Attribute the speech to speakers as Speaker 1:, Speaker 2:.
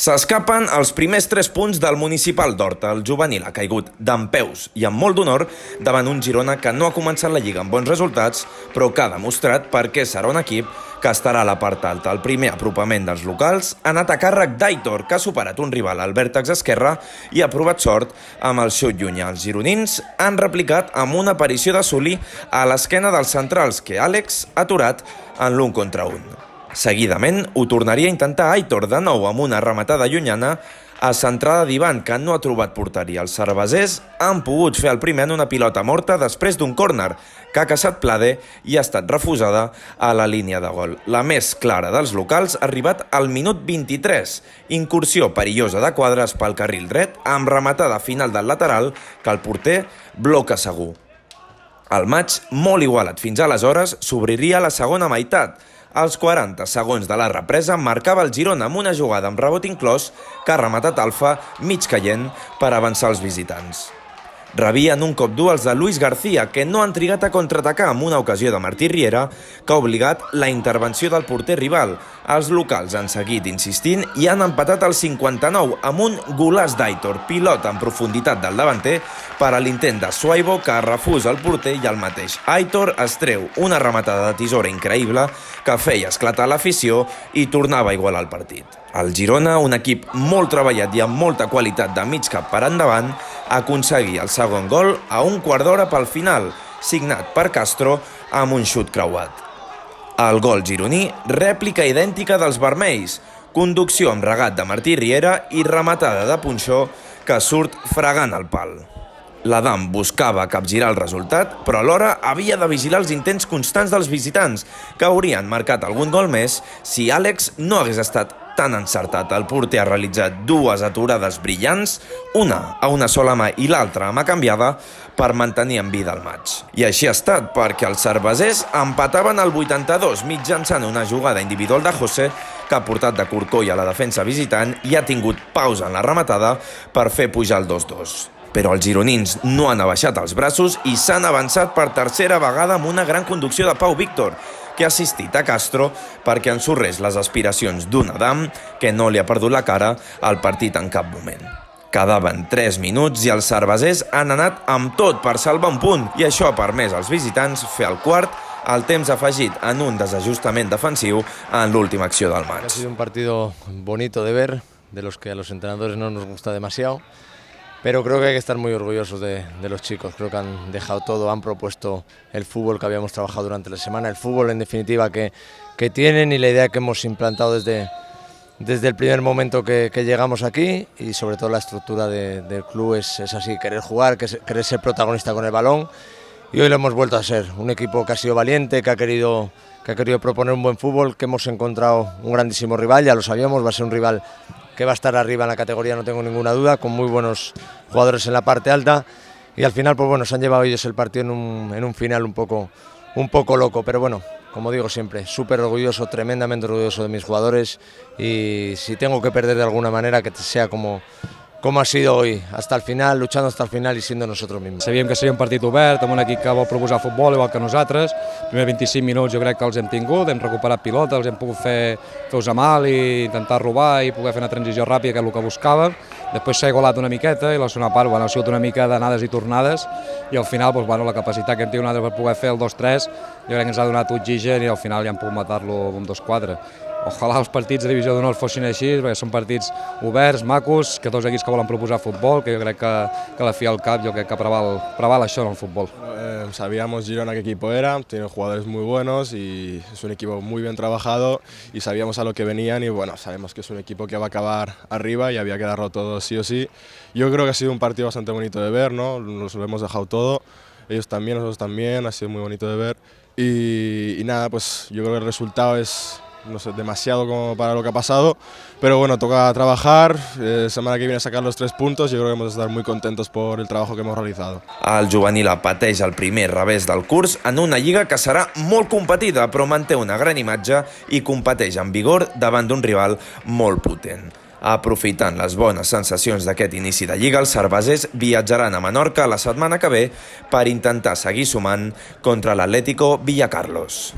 Speaker 1: S'escapen els primers 3 punts del Municipal d'Horta. El juvenil ha caigut dempeus i amb molt d'honor davant un Girona que no ha començat la Lliga amb bons resultats, però que ha demostrat per què serà un equip que estarà a la part alta. El primer apropament dels locals ha anat a càrrec d'Aitor, que ha superat un rival al vèrtex esquerre i ha provat sort amb el xut llunyà. Els gironins han replicat amb una aparició de Solí a l'esquena dels centrals que Àlex ha aturat en l'1 contra 1. Seguidament, ho tornaria a intentar Aitor de nou amb una rematada llunyana a centrada d'Ivan, que no ha trobat porteria. Els cervesers han pogut fer el primer en una pilota morta després d'un córner que ha caçat Plade i ha estat refusada a la línia de gol. La més clara dels locals ha arribat al minut 23. Incursió perillosa de Quadres pel carril dret amb rematada final del lateral que el porter bloca segur. El maig, molt igualat fins aleshores, s'obriria a la segona meitat. Als 40 segons de la represa marcava el Girona amb una jugada amb rebot inclòs que ha rematat Alfa mig caient per avançar els visitants. Rebien un cop dur els de Luis García, que no han trigat a contraatacar amb una ocasió de Martí Riera que ha obligat la intervenció del porter rival. Els locals han seguit insistint i han empatat al 59 amb un golaç d'Aitor, pilota en profunditat del davanter per a l'intent de Suaibo, que refusa el porter, i el mateix Aitor es treu una rematada de tisora increïble que feia esclatar l'afició i tornava a igualar el partit. El Girona, un equip molt treballat i amb molta qualitat de mig cap per endavant, aconseguia el segon gol a un quart d'hora pel final, signat per Castro amb un xut creuat. El gol gironí, rèplica idèntica dels vermells, conducció amb regat de Martí Riera i rematada de Punxó que surt fregant el pal. L'Adam buscava capgirar el resultat, però alhora havia de vigilar els intents constants dels visitants, que haurien marcat algun gol més si Àlex no hagués estat tan encertat. El porter ha realitzat 2 aturades brillants, una a una sola mà i l'altra a mà canviada, per mantenir en vida el maig. I així ha estat, perquè els cervesers empataven al 82 mitjançant una jugada individual de José, que ha portat de corcoll a la defensa visitant i ha tingut pausa en la rematada per fer pujar el 2-2. Però els gironins no han abaixat els braços i s'han avançat per tercera vegada amb una gran conducció de Pau Víctor, que ha assistit a Castro perquè ensorrés les aspiracions d'un Adam que no li ha perdut la cara al partit en cap moment. Quedaven 3 minuts i els cervesers han anat amb tot per salvar un punt, i això ha permès als visitants fer el quart al temps afegit en un desajustament defensiu en l'última acció del maig.
Speaker 2: Ha sido un partido bonito de ver, de los que a los entrenadores no nos gusta demasiado. Pero creo que hay que estar muy orgullosos de los chicos. Creo que han dejado todo, han propuesto el fútbol que habíamos trabajado durante la semana, el fútbol en definitiva que tienen, y la idea que hemos implantado desde el primer momento que llegamos aquí, y sobre todo la estructura del club es así: querer jugar, querer ser protagonista con el balón, y hoy lo hemos vuelto a ser. Un equipo que ha sido valiente, que ha querido proponer un buen fútbol, que hemos encontrado un grandísimo rival, ya lo sabíamos, va a ser un rival que va a estar arriba en la categoría, no tengo ninguna duda, con muy buenos jugadores en la parte alta, y al final pues bueno, se han llevado ellos el partido en un final un poco loco, pero bueno, como digo siempre, súper orgulloso, tremendamente orgulloso de mis jugadores, y si tengo que perder de alguna manera, que sea como ha sido hoy, hasta el final, luchando hasta el final i siendo nosotros mismos.
Speaker 3: Sabíem que seria un partit obert, amb un equip que vol proposar futbol igual que nosaltres. Els primers 25 minuts jo crec que els hem tingut, hem recuperat pilota, els hem pogut fer-los a mal i intentar robar i poder fer una transició ràpida, que és el que buscàvem. Després s'ha igualat una miqueta i la segona part ha sigut una mica d'anades i tornades, i al final la capacitat que hem tingut per poder fer el 2-3 jo crec que ens ha donat oxigen, i al final ja hem pogut matar-lo amb 2-4. Ojalà els partits de divisió d'honor fossin així, perquè són partits oberts, macos, que tots equips que volen proposar futbol, que jo crec que a la fi al cap jo crec que preval això en el futbol.
Speaker 4: Sabíamos Girona qué equipo era, tiene jugadores muy buenos y es un equipo muy bien trabajado, y sabíamos a lo que venían, y bueno, sabemos que es un equipo que va a acabar arriba y había que darlo todo sí o sí. Yo creo que ha sido un partido bastante bonito de ver, ¿no? Nos lo hemos dejado todo, ellos también, nosotros también, ha sido muy bonito de ver, y nada, pues yo creo que el resultado es, no sé, demasiado como para lo que ha pasado, pero bueno, toca trabajar, semana que viene sacar los 3 puntos, yo creo que vamos a estar muy contentos por el trabajo que hemos realizado.
Speaker 1: El juvenil pateix el primer revés del curs en una lliga que serà molt competida, però manté una gran imatge i competeix amb vigor davant d'un rival molt potent. Aprofitant les bones sensacions d'aquest inici de lliga, els cervesers viatjaran a Menorca la setmana que ve per intentar seguir sumant contra l'Atlético Villacarlos.